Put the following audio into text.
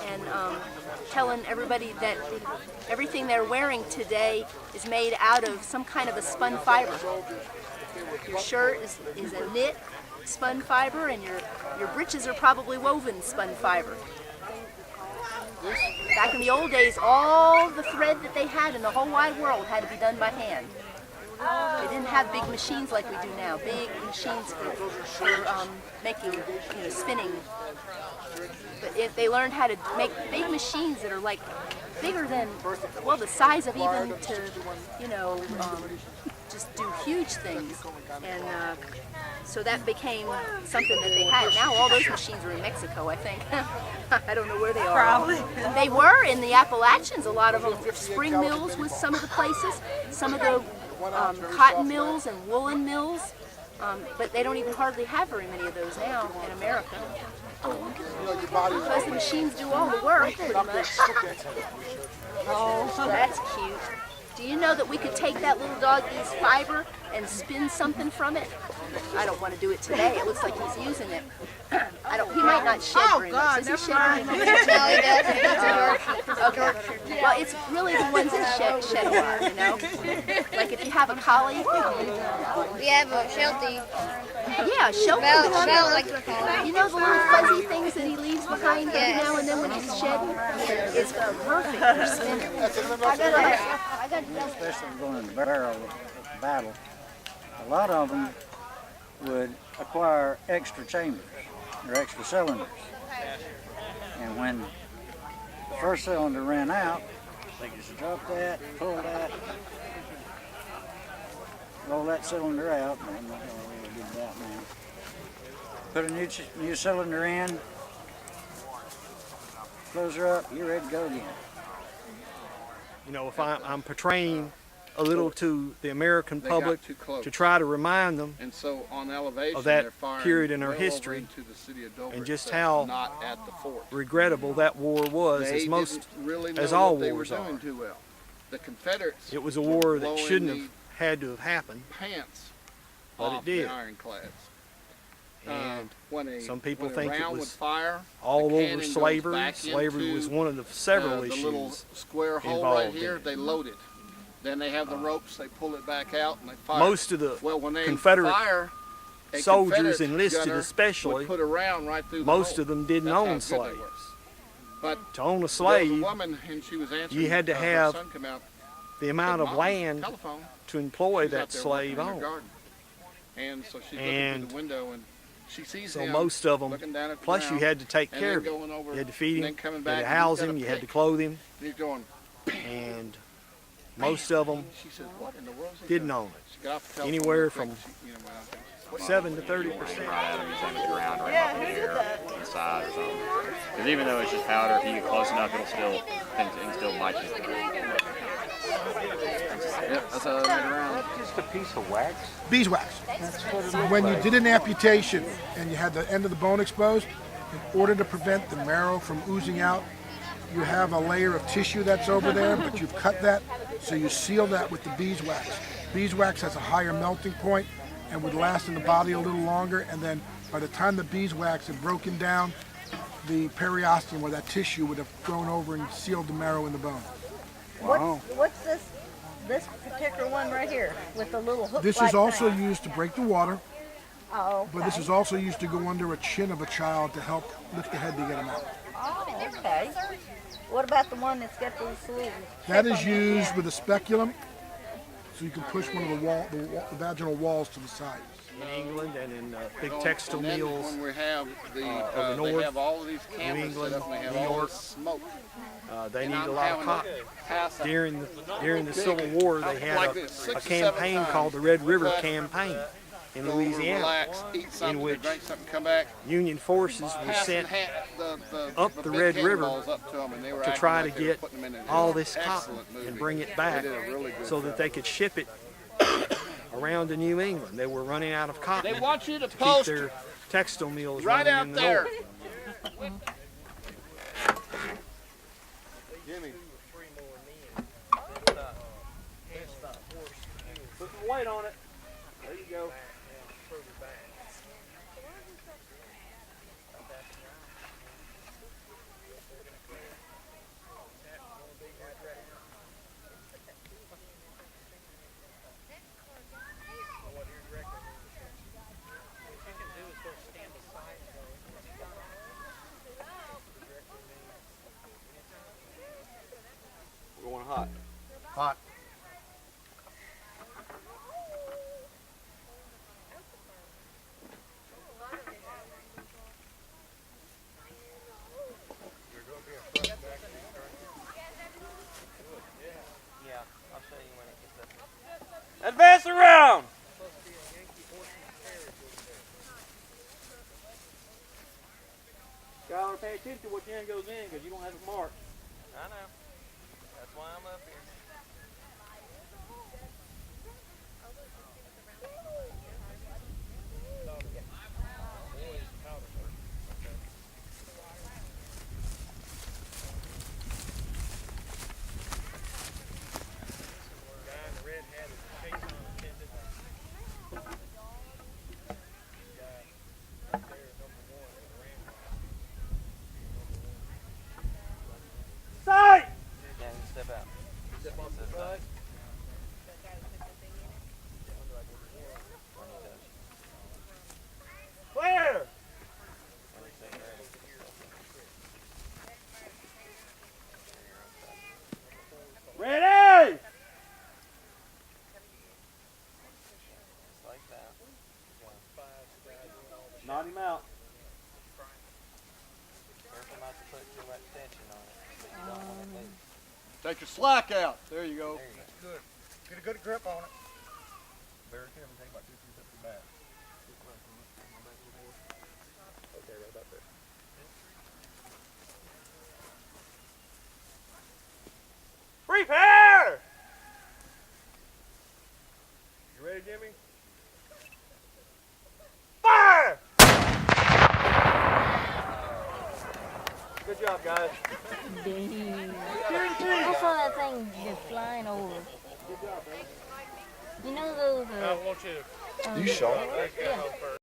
and telling everybody that everything they're wearing today is made out of some kind of a spun fiber. Your shirt is a knit spun fiber, and your breeches are probably woven spun fiber. Back in the old days, all the thread that they had in the whole wide world had to be done by hand. They didn't have big machines like we do now, big machines for making, spinning. But if they learned how to make big machines that are like bigger than, well, the size of even to, just do huge things. And so that became something that they had. Now all those machines are in Mexico, I think. I don't know where they are. Probably. They were in the Appalachians, a lot of them. Spring mills was some of the places, some of the cotton mills and woolen mills, but they don't even hardly have very many of those now in America. Because the machines do all the work, pretty much. Oh, that's cute. Do you know that we could take that little doggy's fiber and spin something from it? I don't want to do it today. It looks like he's using it. He might not shed very much. Does he shed very much? No, he doesn't. Okay. Well, it's really the ones that shed a lot, Like if you have a collie. We have a Sheltie. Yeah, Sheltie. Bell like to call it. You know the little fuzzy things that he leaves behind every now and then when he's shedding? It's perfect for spinning. Especially going in the barrel battle, a lot of them would acquire extra chambers or extra cylinders. And when the first cylinder ran out, they just dropped that, pull that, roll that cylinder out. I'm not going to really do that now. Put a new cylinder in, close her up, you're ready to go again. If I'm portraying a little to the American public to try to remind them and so on elevation, of that period in our history and just how regrettable that war was, as all wars are. The Confederates, it was a war that shouldn't have had to have happened, but it did. And some people think it was all over slavery. Slavery was one of the several issues little square hole right here. They load it. Then they have the ropes. They pull it back out and they fire. Most of the Confederate soldiers enlisted, especially, put a round right through most of them didn't own slaves. But to own a slave, you had to have the amount of land to employ that slave on. And so she's looking through the window and she sees him most of them, plus you had to take care of him. You had to feed him, you had to house him, you had to clothe him. And most of them didn't own it. Anywhere from 7 to 30%. Right out he's on the ground or up in the air on the side or something. Because even though it's just powder, if you get close enough, it can still bite you. Yep, that's how they made around. Just a piece of wax? Beeswax. When you did an amputation and you had the end of the bone exposed, in order to prevent the marrow from oozing out, you have a layer of tissue that's over there, but you've cut that, so you seal that with the beeswax. Beeswax has a higher melting point and would last in the body a little longer, and then by the time the beeswax had broken down, the periosteum, where that tissue would have grown over and sealed the marrow in the bone. Wow. What's this particular one right here with the little hook? This is also used to break the water, but this is also used to go under a chin of a child to help lift the head to get him out. Oh, okay. What about the one that's got these sleeves? That is used with a speculum, so you can push one of the vaginal walls to the side. In England and in big textile mills when we have the they north, have all of these New England, have New all York, this smoke. they need a lot of cotton. During the Civil War, they had a campaign called the Red River Campaign in Louisiana, in which Union forces were sent up the Red River to try to get all this cotton and bring it back so that they could ship it around to New England. They were running out of cotton They want you to keep post their textile mills right running out in the there. north. Jimmy. Put some weight on it. There you go. Skylar, pay attention to what hand goes in because you don't have a mark. I know. That's why I'm up here. Sight! Yeah, you step out. Step on the side. Clear! Ready! Like that. Knot him out. Careful not to put too much tension on it. But you don't want it loose. Take your slack out. There you go. There you go. Good. Get a good grip on it. Very careful. Take about 2 3 steps back. Okay, right about there. Prepare! You ready, Jimmy? Fire! Good job, guys. I saw that thing just flying over. You know those. I want you to You shot. Yeah.